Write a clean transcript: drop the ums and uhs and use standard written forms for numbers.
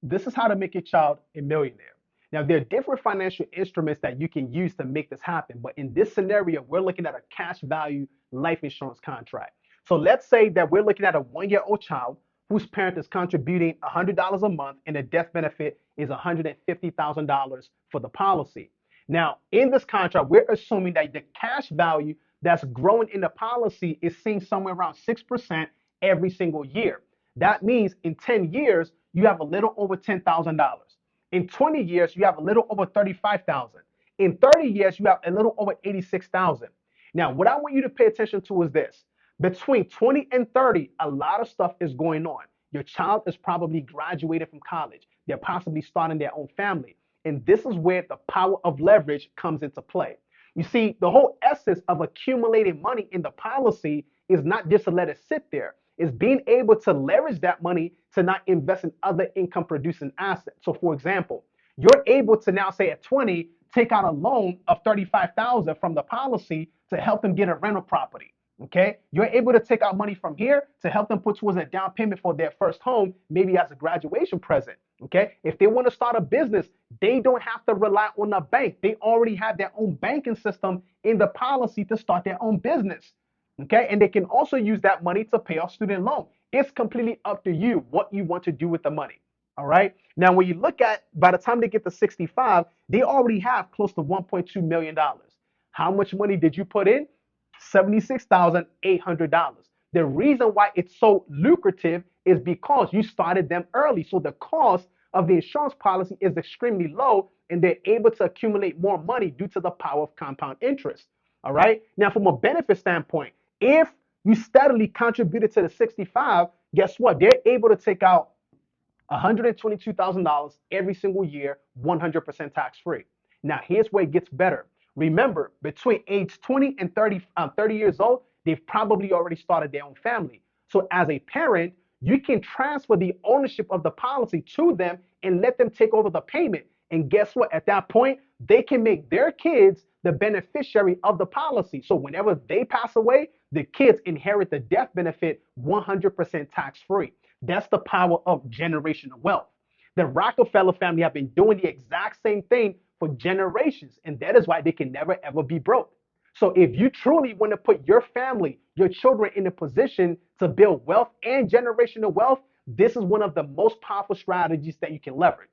This is how to make your child a millionaire. Now, there are different financial instruments that you can use to make this happen. But in this scenario, we're looking at a cash value life insurance contract. So let's say that we're looking at a 1 year old child whose parent is contributing $100 a month and the death benefit is $150,000 for the policy. Now, in this contract, we're assuming that the cash value that's growing in the policy is seen somewhere around 6% every single year. That means in 10 years, you have a little over $10,000. In 20 years, you have a little over 35,000. In 30 years, you have a little over 86,000. Now, what I want you to pay attention to is this. Between 20 and 30, a lot of stuff is going on. Your child is probably graduated from college. They're possibly starting their own family. And this is where the power of leverage comes into play. You see, the whole essence of accumulating money in the policy is not just to let it sit there, it's being able to leverage that money to not invest in other income producing assets. So, for example, you're able to now say at 20, take out a loan of 35,000 from the policy to help them get a rental property. Okay, you're able to take out money from here to help them put towards a down payment for their first home, maybe as a graduation present. Okay, if they want to start a business, they don't have to rely on a bank. They already have their own banking system in the policy to start their own business. Okay, and they can also use that money to pay off student loan. It's completely up to you what you want to do with the money. All right. Now, when you look at by the time they get to 65, they already have close to $1.2 million. How much money did you put in? $76,800. The reason why it's so lucrative is because you started them early. So the cost of the insurance policy is extremely low and they're able to accumulate more money due to the power of compound interest. All right. Now, from a benefit standpoint, if you steadily contributed to the 65, guess what? They're able to take out $122,000 every single year, 100% tax free. Now, here's where it gets better. Remember, between age 20 and 30 years old, they've probably already started their own family. So, as a parent, you can transfer the ownership of the policy to them and let them take over the payment. And guess what? At that point, they can make their kids the beneficiary of the policy. So, whenever they pass away, the kids inherit the death benefit 100% tax free. That's the power of generational wealth. The Rockefeller family have been doing the exact same thing for generations, and that is why they can never ever be broke. So if you truly want to put your family, your children in a position to build wealth and generational wealth, this is one of the most powerful strategies that you can leverage.